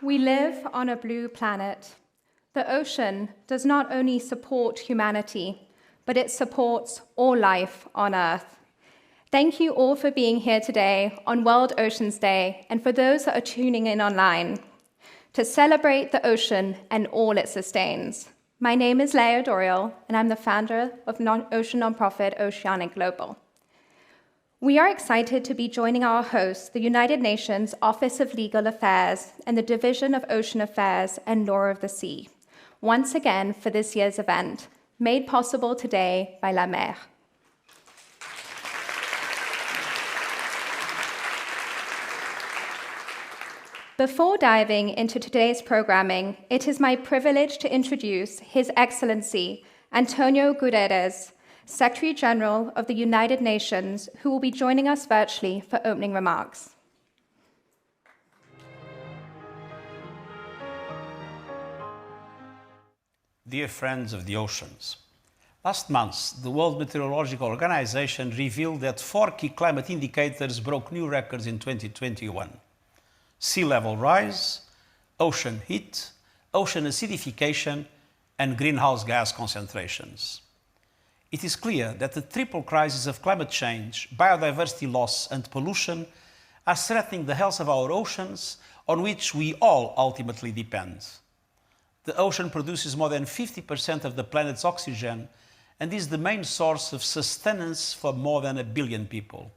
We live on a blue planet. The ocean does not only support humanity, but it supports all life on Earth. Thank you all for being here today on World Oceans Day, and for those that are tuning in online, to celebrate the ocean and all it sustains. My name is Leah Doriel, and I'm the founder of ocean nonprofit Oceanic Global. We are excited to be joining our host, the United Nations Office of Legal Affairs and the Division of Ocean Affairs and Law of the Sea, once again for this year's event, made possible today by La Mer. Before diving into today's programming, it is my privilege to introduce His Excellency Antonio Gutteres, Secretary General of the United Nations, who will be joining us virtually for opening remarks. Dear friends of the oceans, last month, the World Meteorological Organization revealed that 4 key climate indicators broke new records in 2021. Sea level rise, ocean heat, ocean acidification, and greenhouse gas concentrations. It is clear that the triple crisis of climate change, biodiversity loss, and pollution are threatening the health of our oceans, on which we all ultimately depend. The ocean produces more than 50% of the planet's oxygen and is the main source of sustenance for more than 1 billion people.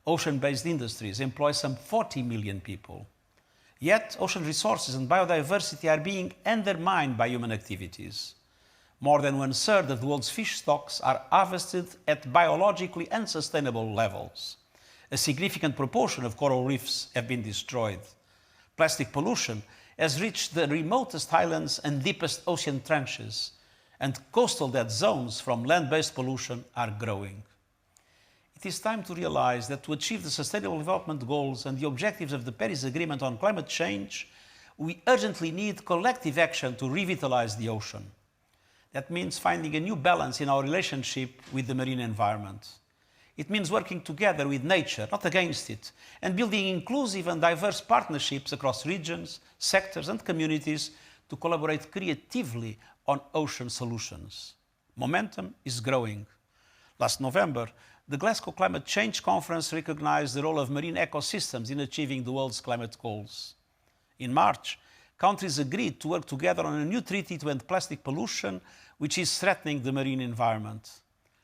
Ocean-based industries employ some 40 million people. Yet, ocean resources and biodiversity are being undermined by human activities. More than 1/3 of the world's fish stocks are harvested at biologically unsustainable levels. A significant proportion of coral reefs have been destroyed. Plastic pollution has reached the remotest islands and deepest ocean trenches, and coastal dead zones from land-based pollution are growing. It is time to realize that to achieve the Sustainable Development Goals and the objectives of the Paris Agreement on climate change, we urgently need collective action to revitalize the ocean. That means finding a new balance in our relationship with the marine environment. It means working together with nature, not against it, and building inclusive and diverse partnerships across regions, sectors, and communities to collaborate creatively on ocean solutions. Momentum is growing. Last November, the Glasgow Climate Change Conference recognized the role of marine ecosystems in achieving the world's climate goals. In March, countries agreed to work together on a new treaty to end plastic pollution, which is threatening the marine environment.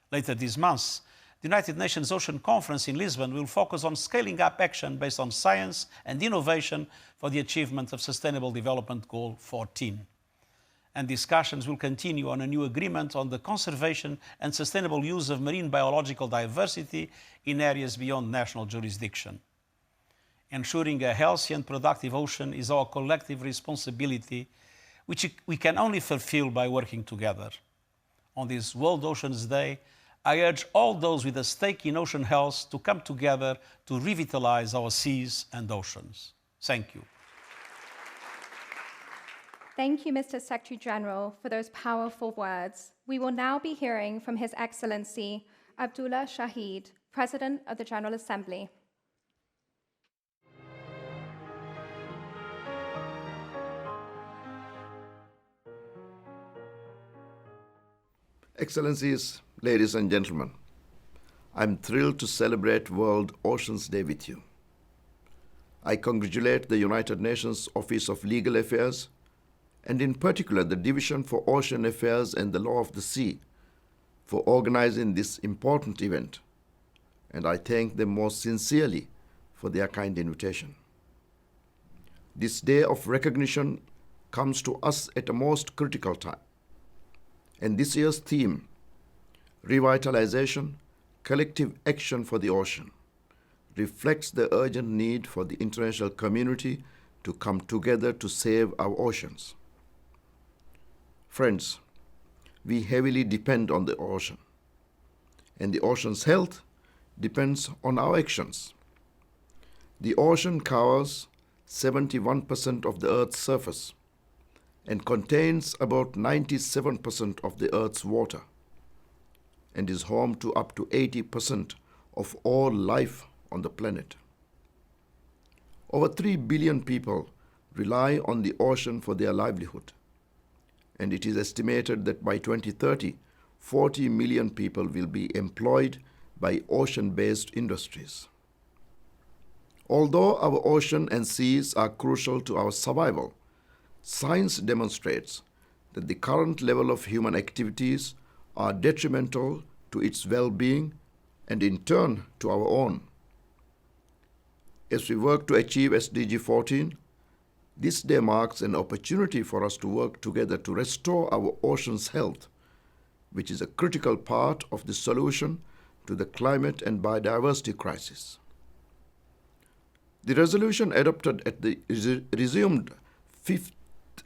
Later this month, the United Nations Ocean Conference in Lisbon will focus on scaling up action based on science and innovation for the achievement of Sustainable Development Goal 14. And discussions will continue on a new agreement on the conservation and sustainable use of marine biological diversity in areas beyond national jurisdiction. Ensuring a healthy and productive ocean is our collective responsibility, which we can only fulfill by working together. On this World Oceans Day, I urge all those with a stake in ocean health to come together to revitalize our seas and oceans. Thank you. Thank you, Mr. Secretary General, for those powerful words. We will now be hearing from His Excellency Abdullah SHaheed, President of the General Assembly. Excellencies, ladies and gentlemen, I'm thrilled to celebrate World Oceans Day with you. I congratulate the United Nations Office of Legal Affairs, and in particular the Division for Ocean Affairs and the Law of the Sea, for organizing this important event, and I thank them most sincerely for their kind invitation. This day of recognition comes to us at a most critical time, and this year's theme, Revitalization, Collective Action for the Ocean, reflects the urgent need for the international community to come together to save our oceans. Friends, we heavily depend on the ocean, and the ocean's health depends on our actions. The ocean covers 71% of the Earth's surface and contains about 97% of the Earth's water, and is home to up to 80% of all life on the planet. Over 3 billion people rely on the ocean for their livelihood, and it is estimated that by 2030, 40 million people will be employed by ocean-based industries. Although our ocean and seas are crucial to our survival, science demonstrates that the current level of human activities are detrimental to its well-being and in turn to our own. As we work to achieve SDG 14, this day marks an opportunity for us to work together to restore our ocean's health, which is a critical part of the solution to the climate and biodiversity crisis. The resolution adopted at the resumed fifth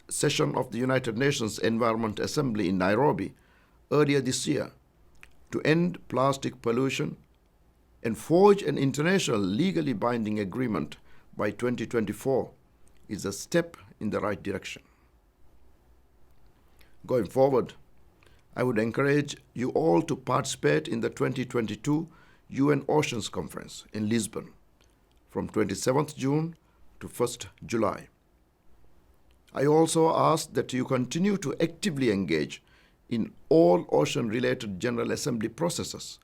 session of the United Nations Environment Assembly in Nairobi earlier this year to end plastic pollution and forge an international legally binding agreement by 2024 is a step in the right direction. Going forward, I would encourage you all to participate in the 2022 UN Oceans Conference in Lisbon from 27th June to 1st July. I also ask that you continue to actively engage in all ocean-related General Assembly processes,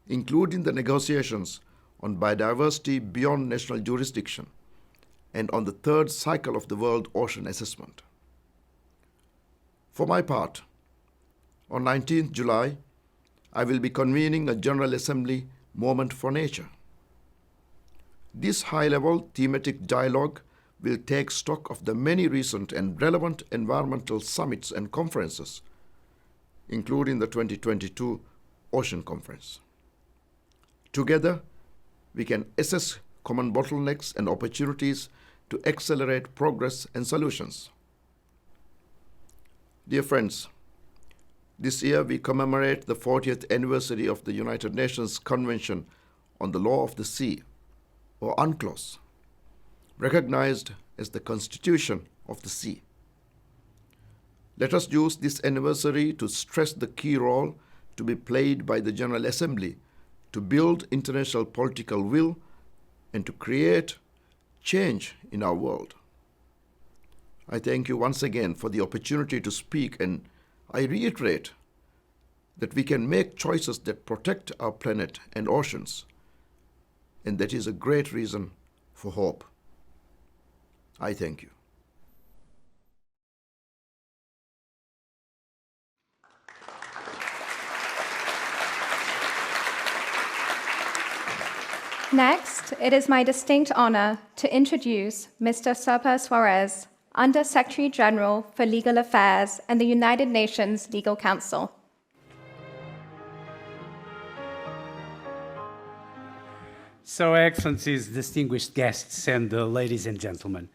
including the negotiations on biodiversity beyond national jurisdiction and on the third cycle of the World Ocean Assessment. For my part, on 19th July, I will be convening a General Assembly Moment for Nature. This high-level thematic dialogue will take stock of the many recent and relevant environmental summits and conferences, including the 2022 Ocean Conference. Together, we can assess common bottlenecks and opportunities to accelerate progress and solutions. Dear friends, this year we commemorate the 40th anniversary of the United Nations Convention on the Law of the Sea, or UNCLOS, recognized as the Constitution of the Sea. Let us use this anniversary to stress the key role to be played by the General Assembly to build international political will and to create change in our world. I thank you once again for the opportunity to speak, and I reiterate that we can make choices that protect our planet and oceans, and that is a great reason for hope. I thank you. Next, it is my distinct honor to introduce Mr. Sergio Suarez, Under Secretary General for Legal Affairs and the United Nations Legal Council. So, Excellencies, distinguished guests, and ladies and gentlemen,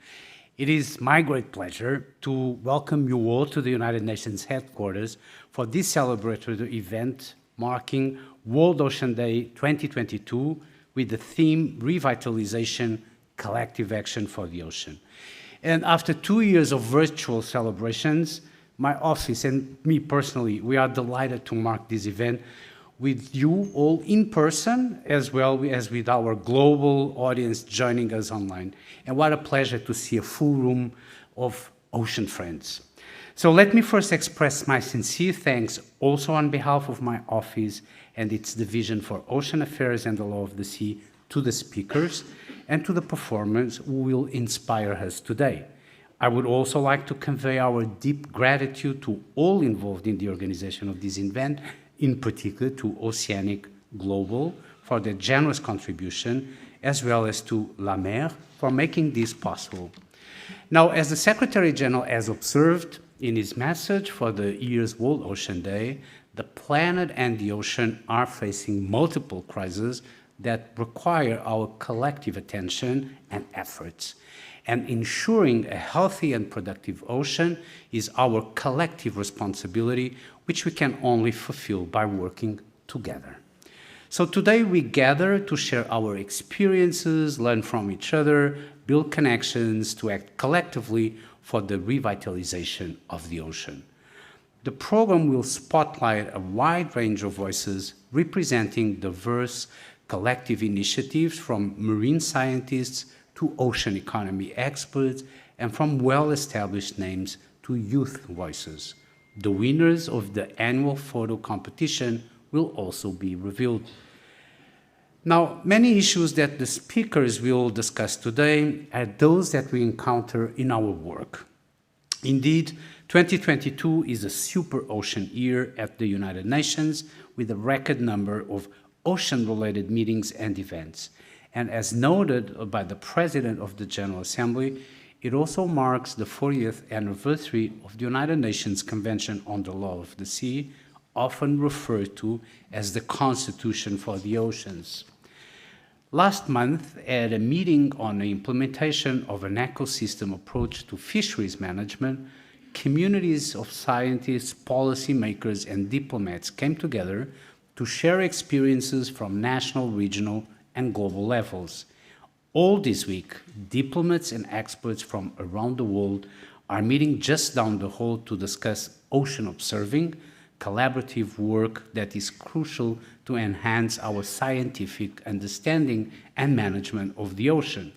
it is my great pleasure to welcome you all to the United Nations headquarters for this celebratory event marking World Ocean Day 2022 with the theme Revitalization, Collective Action for the Ocean. And after 2 years of virtual celebrations, my office and me personally, we are delighted to mark this event with you all in person, as well as with our global audience joining us online. And what a pleasure to see a full room of ocean friends. So let me first express my sincere thanks also on behalf of my office and its Division for Ocean Affairs and the Law of the Sea to the speakers and to the performers who will inspire us today. I would also like to convey our deep gratitude to all involved in the organization of this event, in particular to Oceanic Global for their generous contribution, as well as to La Mer for making this possible. Now, as the Secretary General has observed in his message for the year's World Ocean Day, the planet and the ocean are facing multiple crises that require our collective attention and efforts. And ensuring a healthy and productive ocean is our collective responsibility, which we can only fulfill by working together. So today we gather to share our experiences, learn from each other, build connections to act collectively for the revitalization of the ocean. The program will spotlight a wide range of voices representing diverse collective initiatives from marine scientists to ocean economy experts, and from well-established names to youth voices. The winners of the annual photo competition will also be revealed. Now, many issues that the speakers will discuss today are those that we encounter in our work. Indeed, 2022 is a super ocean year at the United Nations with a record number of ocean-related meetings and events. And as noted by the President of the General Assembly, it also marks the 40th anniversary of the United Nations Convention on the Law of the Sea, often referred to as the Constitution for the Oceans. Last month, at a meeting on the implementation of an ecosystem approach to fisheries management, communities of scientists, policymakers, and diplomats came together to share experiences from national, regional, and global levels. All this week, diplomats and experts from around the world are meeting just down the hall to discuss ocean observing, collaborative work that is crucial to enhance our scientific understanding and management of the ocean.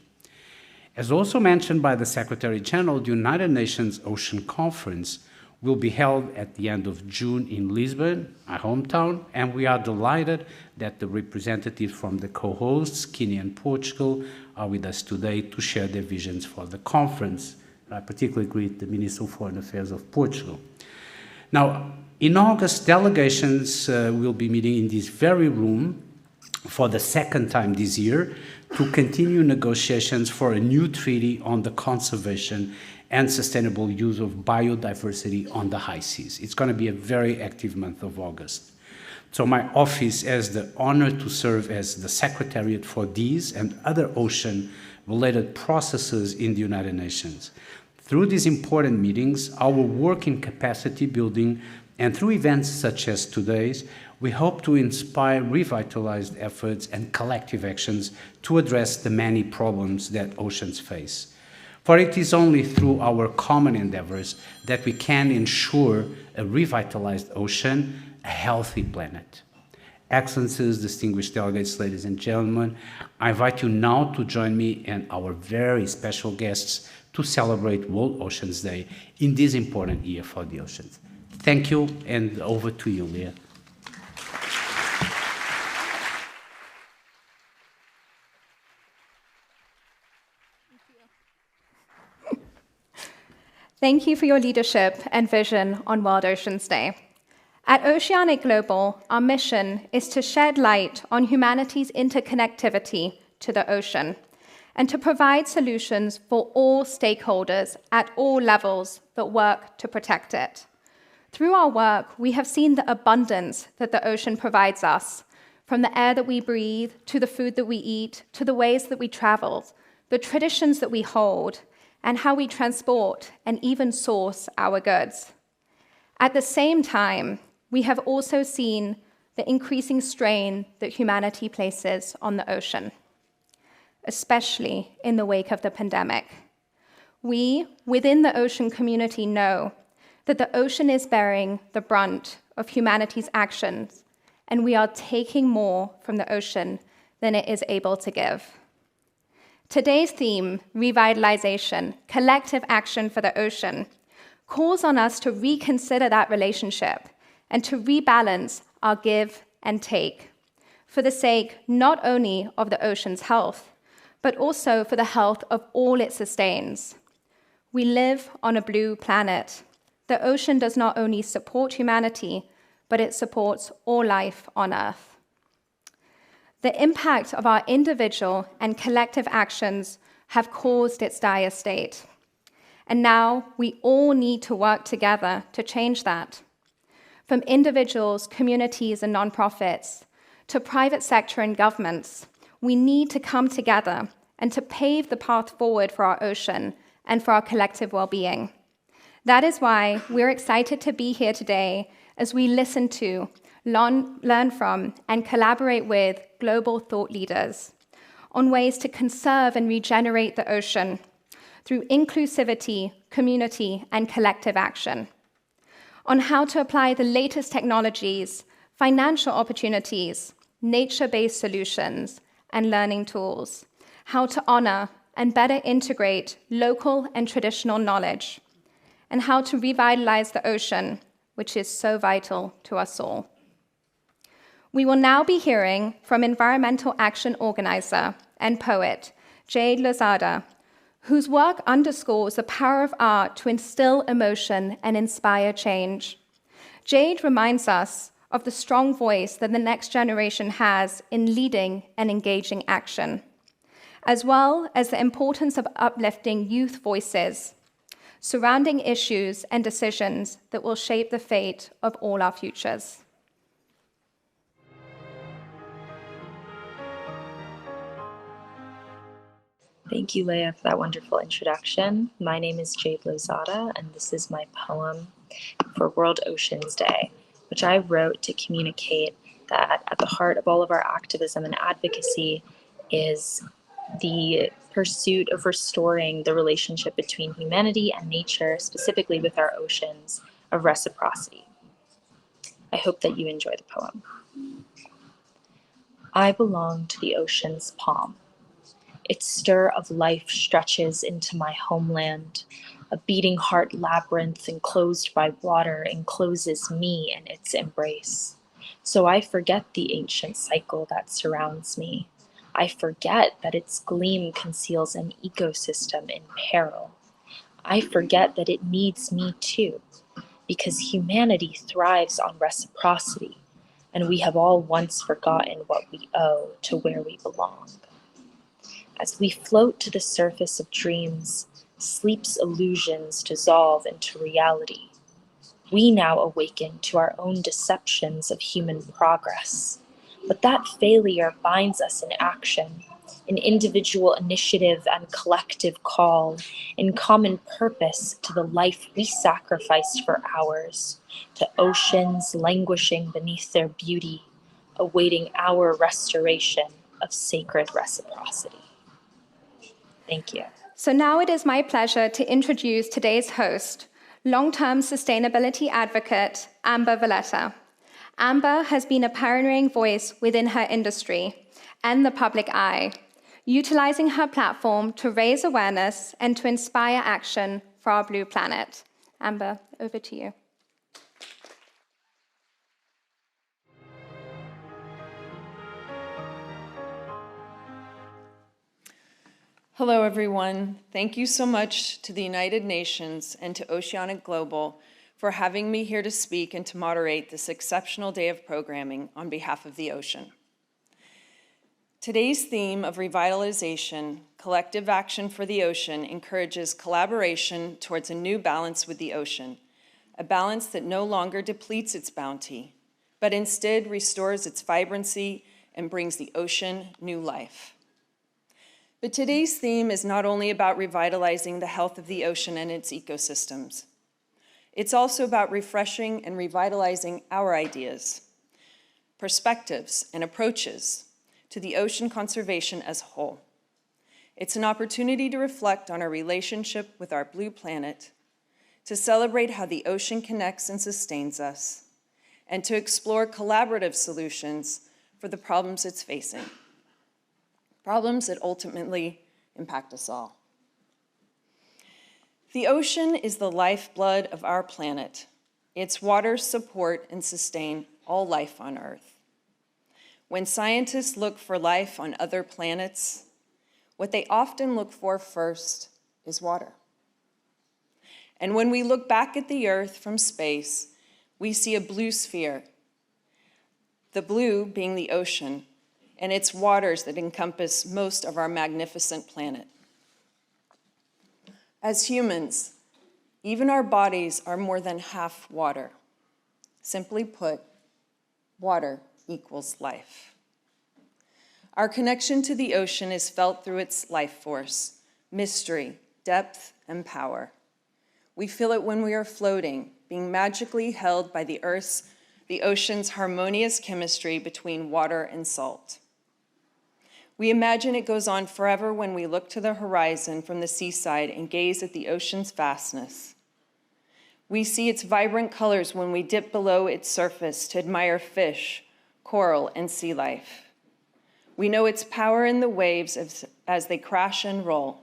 As also mentioned by the Secretary General, the United Nations Ocean Conference will be held at the end of June in Lisbon, my hometown, and we are delighted that the representatives from the co-hosts, Kenya and Portugal, are with us today to share their visions for the conference. I particularly greet the Minister of Foreign Affairs of Portugal. Now, in August, delegations will be meeting in this very room for the second time this year to continue negotiations for a new treaty on the conservation and sustainable use of biodiversity on the high seas. It's going to be a very active month of August. So my office has the honor to serve as the Secretariat for these and other ocean-related processes in the United Nations. Through these important meetings, our work in capacity building, and through events such as today's, we hope to inspire revitalized efforts and collective actions to address the many problems that oceans face. For it is only through our common endeavors that we can ensure a revitalized ocean, a healthy planet. Excellencies, distinguished delegates, ladies and gentlemen, I invite you now to join me and our very special guests to celebrate World Oceans Day in this important year for the oceans. Thank you, and over to you, Leah. Thank you for your leadership and vision on World Oceans Day. At Oceanic Global, our mission is to shed light on humanity's interconnectivity to the ocean and to provide solutions for all stakeholders at all levels that work to protect it. Through our work, we have seen the abundance that the ocean provides us, from the air that we breathe, to the food that we eat, to the ways that we travel, the traditions that we hold, and how we transport and even source our goods. At the same time, we have also seen the increasing strain that humanity places on the ocean, especially in the wake of the pandemic. We, within the ocean community, know that the ocean is bearing the brunt of humanity's actions, and we are taking more from the ocean than it is able to give. Today's theme, Revitalization, Collective Action for the Ocean, calls on us to reconsider that relationship and to rebalance our give and take for the sake not only of the ocean's health, but also for the health of all it sustains. We live on a blue planet. The ocean does not only support humanity, but it supports all life on Earth. The impact of our individual and collective actions have caused its dire state. And now we all need to work together to change that. From individuals, communities, and nonprofits, to private sector and governments, we need to come together and to pave the path forward for our ocean and for our collective well-being. That is why we're excited to be here today as we listen to, learn from, and collaborate with global thought leaders on ways to conserve and regenerate the ocean through inclusivity, community, and collective action, on how to apply the latest technologies, financial opportunities, nature-based solutions, and learning tools, how to honor and better integrate local and traditional knowledge, and how to revitalize the ocean, which is so vital to us all. We will now be hearing from environmental action organizer and poet Jade Lopez, whose work underscores the power of art to instill emotion and inspire change. Jade reminds us of the strong voice that the next generation has in leading and engaging action, as well as the importance of uplifting youth voices surrounding issues and decisions that will shape the fate of all our futures. Thank you, Leah, for that wonderful introduction. My name is Jade Lopez, and this is my poem for World Oceans Day, which I wrote to communicate that at the heart of all of our activism and advocacy is the pursuit of restoring the relationship between humanity and nature, specifically with our oceans, of reciprocity. I hope that you enjoy the poem. I belong to the ocean's palm. Its stir of life stretches into my homeland. A beating heart labyrinth enclosed by water encloses me in its embrace. So I forget the ancient cycle that surrounds me. I forget that its gleam conceals an ecosystem in peril. I forget that it needs me too, because humanity thrives on reciprocity, and we have all once forgotten what we owe to where we belong. As we float to the surface of dreams, sleep's illusions dissolve into reality. We now awaken to our own deceptions of human progress. But that failure binds us in action, in individual initiative and collective call, in common purpose to the life we sacrificed for ours, to oceans languishing beneath their beauty, awaiting our restoration of sacred reciprocity. Thank you. So now it is my pleasure to introduce today's host, long-term sustainability advocate, Amber Valletta. Amber has been a pioneering voice within her industry and the public eye, utilizing her platform to raise awareness and to inspire action for our blue planet. Amber, over to you. Hello, everyone. Thank you so much to the United Nations and to Oceanic Global for having me here to speak and to moderate this exceptional day of programming on behalf of the ocean. Today's theme of revitalization, collective action for the ocean, encourages collaboration towards a new balance with the ocean, a balance that no longer depletes its bounty, but instead restores its vibrancy and brings the ocean new life. But today's theme is not only about revitalizing the health of the ocean and its ecosystems. It's also about refreshing and revitalizing our ideas, perspectives, and approaches to the ocean conservation as a whole. It's an opportunity to reflect on our relationship with our blue planet, to celebrate how the ocean connects and sustains us, and to explore collaborative solutions for the problems it's facing. Problems that ultimately impact us all. The ocean is the lifeblood of our planet. Its waters support and sustain all life on Earth. When scientists look for life on other planets, what they often look for first is water. And when we look back at the Earth from space, we see a blue sphere, the blue being the ocean, and its waters that encompass most of our magnificent planet. As humans, even our bodies are more than half water. Simply put, water equals life. Our connection to the ocean is felt through its life force, mystery, depth, and power. We feel it when we are floating, being magically held by the ocean's harmonious chemistry between water and salt. We imagine it goes on forever when we look to the horizon from the seaside and gaze at the ocean's vastness. We see its vibrant colors when we dip below its surface to admire fish, coral, and sea life. We know its power in the waves as they crash and roll,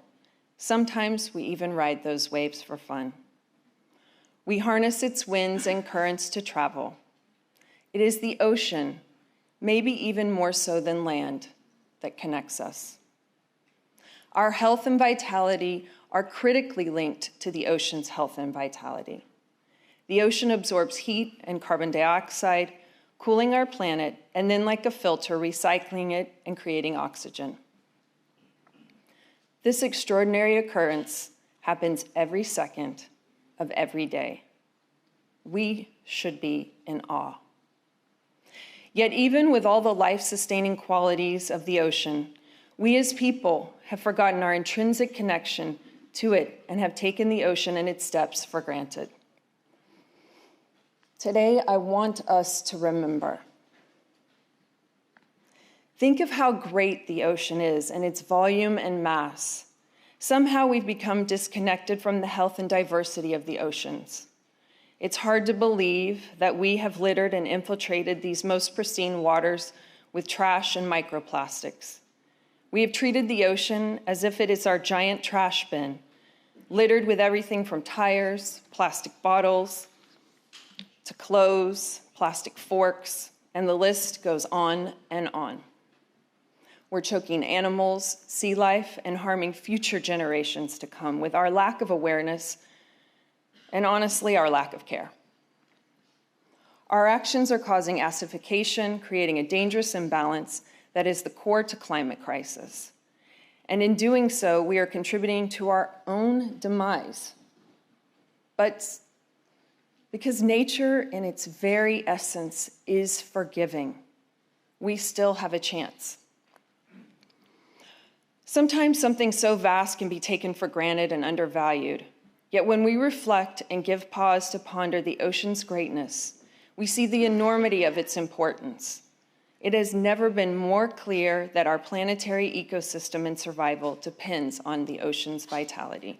Sometimes we even ride those waves for fun. We harness its winds and currents to travel. It is the ocean, maybe even more so than land, that connects us. Our health and vitality are critically linked to the ocean's health and vitality. The ocean absorbs heat and carbon dioxide, cooling our planet, and then like a filter, recycling it and creating oxygen. This extraordinary occurrence happens every second of every day. We should be in awe. Yet even with all the life-sustaining qualities of the ocean, we as people have forgotten our intrinsic connection to it and have taken the ocean and its depths for granted. Today, I want us to remember. Think of how great the ocean is and its volume and mass. Somehow we've become disconnected from the health and diversity of the oceans. It's hard to believe that we have littered and infiltrated these most pristine waters with trash and microplastics. We have treated the ocean as if it is our giant trash bin, littered with everything from tires, plastic bottles, to clothes, plastic forks, and the list goes on and on. We're choking animals, sea life, and harming future generations to come with our lack of awareness and honestly, our lack of care. Our actions are causing acidification, creating a dangerous imbalance that is the core to climate crisis. And in doing so, we are contributing to our own demise. But because nature in its very essence is forgiving, we still have a chance. Sometimes something so vast can be taken for granted and undervalued. Yet when we reflect and give pause to ponder the ocean's greatness, we see the enormity of its importance. It has never been more clear that our planetary ecosystem and survival depends on the ocean's vitality.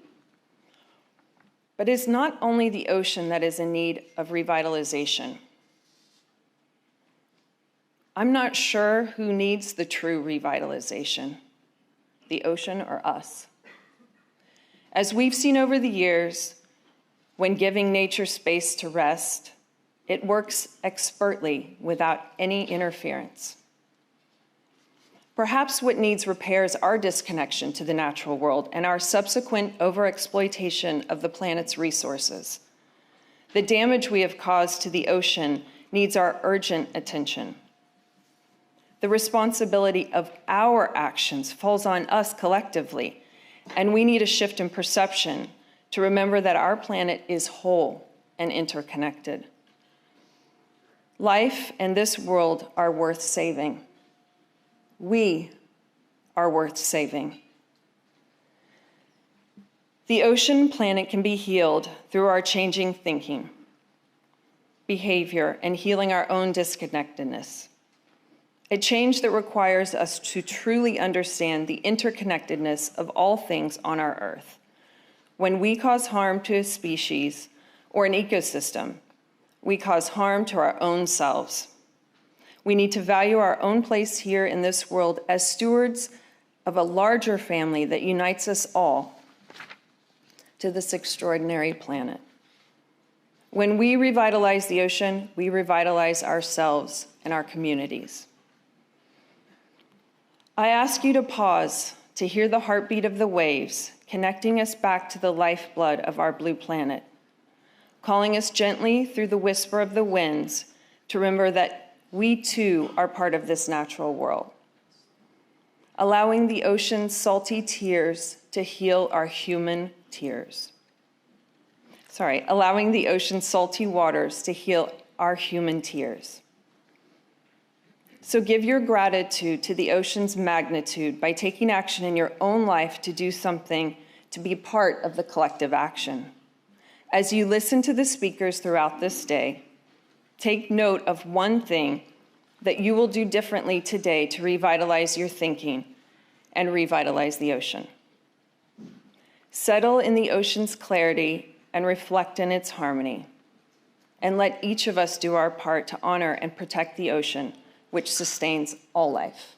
But it's not only the ocean that is in need of revitalization. I'm not sure who needs the true revitalization, the ocean or us. As we've seen over the years, when giving nature space to rest, it works expertly without any interference. Perhaps what needs repair is our disconnection to the natural world and our subsequent overexploitation of the planet's resources. The damage we have caused to the ocean needs our urgent attention. The responsibility of our actions falls on us collectively, and we need a shift in perception to remember that our planet is whole and interconnected. Life and this world are worth saving. We are worth saving. The ocean planet can be healed through our changing thinking, behavior, and healing our own disconnectedness. A change that requires us to truly understand the interconnectedness of all things on our Earth. When we cause harm to a species or an ecosystem, we cause harm to our own selves. We need to value our own place here in this world as stewards of a larger family that unites us all to this extraordinary planet. When we revitalize the ocean, we revitalize ourselves and our communities. I ask you to pause to hear the heartbeat of the waves, connecting us back to the lifeblood of our blue planet, calling us gently through the whisper of the winds to remember that we too are part of this natural world, allowing the ocean's salty tears to heal our human tears. Allowing the ocean's salty waters to heal our human tears. So give your gratitude to the ocean's magnitude by taking action in your own life to do something to be part of the collective action. As you listen to the speakers throughout this day, take note of one thing that you will do differently today to revitalize your thinking and revitalize the ocean. Settle in the ocean's clarity and reflect in its harmony. And let each of us do our part to honor and protect the ocean, which sustains all life.